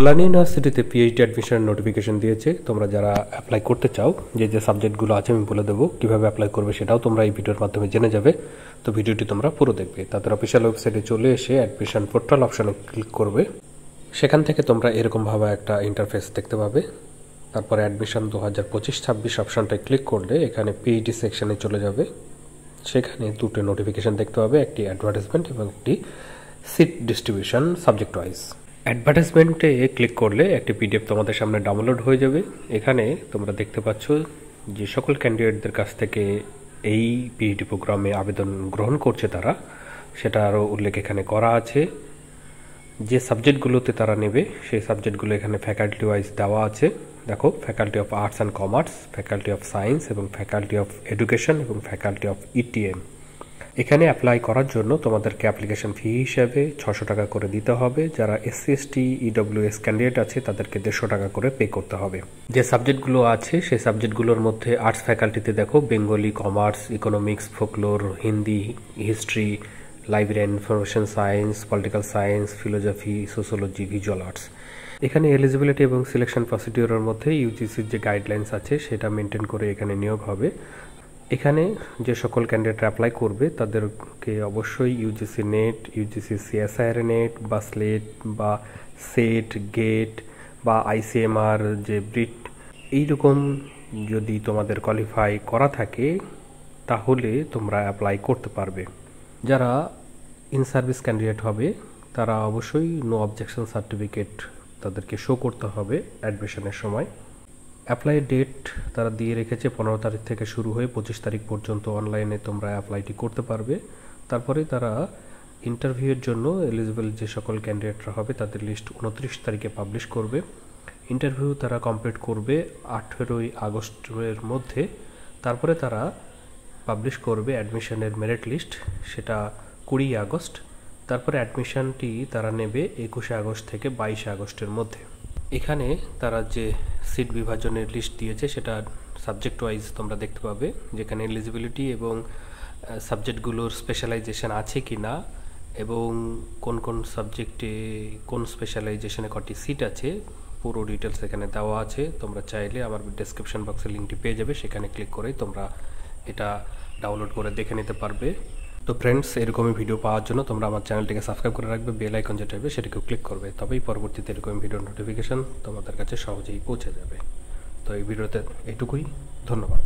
কল্যাণী ইউনিভার্সিটিতে পিএইচডি অ্যাডমিশনের নোটিফিকেশন দিয়েছে। তোমরা যারা অ্যাপ্লাই করতে চাও, যে সাবজেক্টগুলো আছে আমি বলে দেবো, কীভাবে অ্যাপ্লাই করবে সেটাও তোমরা এই ভিডিওর মাধ্যমে জেনে যাবে। তো ভিডিওটি তোমরা পুরো দেখবে। তাদের অফিসিয়াল ওয়েবসাইটে চলে এসে অ্যাডমিশন পোর্টাল অপশনে ক্লিক করবে। সেখান থেকে তোমরা এরকমভাবে একটা ইন্টারফেস দেখতে পাবে। তারপরে অ্যাডমিশন 2025-26 অপশনটায় ক্লিক করলে এখানে পিএইচডি সেকশনে চলে যাবে। সেখানে দুটো নোটিফিকেশন দেখতে পাবে, একটি অ্যাডভার্টাইজমেন্ট এবং একটি সিট ডিস্ট্রিবিউশন সাবজেক্ট ওয়াইজ। অ্যাডভার্টাইজমেন্টে ক্লিক করলে একটি পিডিএফ তোমাদের সামনে ডাউনলোড হয়ে যাবে। এখানে তোমরা দেখতে পাচ্ছ যে সকল ক্যান্ডিডেটদের কাছ থেকে এই পিএইচডি প্রোগ্রামে আবেদন গ্রহণ করছে তারা, সেটা আরও উল্লেখ এখানে করা আছে। যে সাবজেক্টগুলোতে তারা নেবে সেই সাবজেক্টগুলো এখানে ফ্যাকাল্টি ওয়াইজ দেওয়া আছে। দেখো, faculty of arts and commerce, faculty of science এবং ফ্যাকাল্টি অফ এডুকেশন এবং ফ্যাকাল্টি অফ ইটিএম। এখানে অ্যাপ্লাই করার জন্য তোমাদেরকে অ্যাপ্লিকেশন ফি হিসাবে 600 টাকা করে দিতে হবে। যারা এসসি এসটি ইডব্লিউএস ক্যান্ডিডেট আছে তাদেরকে 150 টাকা করে পে করতে হবে। যে সাবজেক্টগুলো আছে সেই সাবজেক্টগুলোর মধ্যে আর্টস ফ্যাকাল্টিতে দেখো Bengali, commerce, economics, folklore, Hindi, history, library and information science, political science, philosophy, sociology, visual arts. এখানে এলিজিবিলিটি এবং সিলেকশন প্রসিডিওরের মধ্যে ইউজিসির যে গাইডলাইন্স আছে সেটা মেনটেন করে এখানে নিয়োগ হবে। এখানে যে সকল ক্যান্ডিডেট অ্যাপ্লাই করবে তাদেরকে অবশ্যই UGC net, UGC CSIR net বা স্লেট বা সেট, গেট বা আইসিএমআর যে ব্রিট, এইরকম যদি তোমাদের কোয়ালিফাই করা থাকে তাহলে তোমরা অ্যাপ্লাই করতে পারবে। যারা ইন সার্ভিস ক্যান্ডিডেট হবে তারা অবশ্যই নো অবজেকশন সার্টিফিকেট তাদেরকে শো করতে হবে অ্যাডমিশনের সময়। অ্যাপ্লাই ডেট তারা দিয়ে রেখেছে 15 তারিখ থেকে শুরু হয়ে 25 তারিখ পর্যন্ত অনলাইনে তোমরা অ্যাপ্লাইটি করতে পারবে। তারপরে তারা ইন্টারভিউয়ের জন্য এলিজিবল যে সকল ক্যান্ডিডেটরা হবে তাদের লিস্ট 29 তারিখে পাবলিশ করবে। ইন্টারভিউ তারা কমপ্লিট করবে 18 আগস্টের মধ্যে। তারপরে তারা পাবলিশ করবে অ্যাডমিশনের মেরিট লিস্ট, সেটা 20 আগস্ট। তারপরে অ্যাডমিশনটি তারা নেবে 21 আগস্ট থেকে 22 আগস্টের মধ্যে। এখানে তারা যে সিট বিভাজনের লিস্ট দিয়েছে সেটা সাবজেক্ট ওয়াইজ তোমরা দেখতে পাবে, যেখানে এলিজিবিলিটি এবং সাবজেক্টগুলোর স্পেশালাইজেশন আছে কি না এবং কোন কোন সাবজেক্টে কোন স্পেশালাইজেশনে কটি সিট আছে পুরো ডিটেলস এখানে দেওয়া আছে। তোমরা চাইলে আমার ডেসক্রিপশন বক্সে লিঙ্কটি পেয়ে যাবে, সেখানে ক্লিক করেই তোমরা এটা ডাউনলোড করে দেখে নিতে পারবে। তো ফ্রেন্ডস, এরকমই ভিডিও পাওয়ার জন্য তোমরা আমার চ্যানেলটিকে সাবস্ক্রাইব করে রাখবে, বেল আইকন যেটা হবে সেটাকেও ক্লিক করবে, তবেই পরবর্তীতে এরকম ভিডিওর নোটিফিকেশন তোমাদের কাছে সহজেই পৌঁছে যাবে। তো এই ভিডিওতে এইটুকুই, ধন্যবাদ।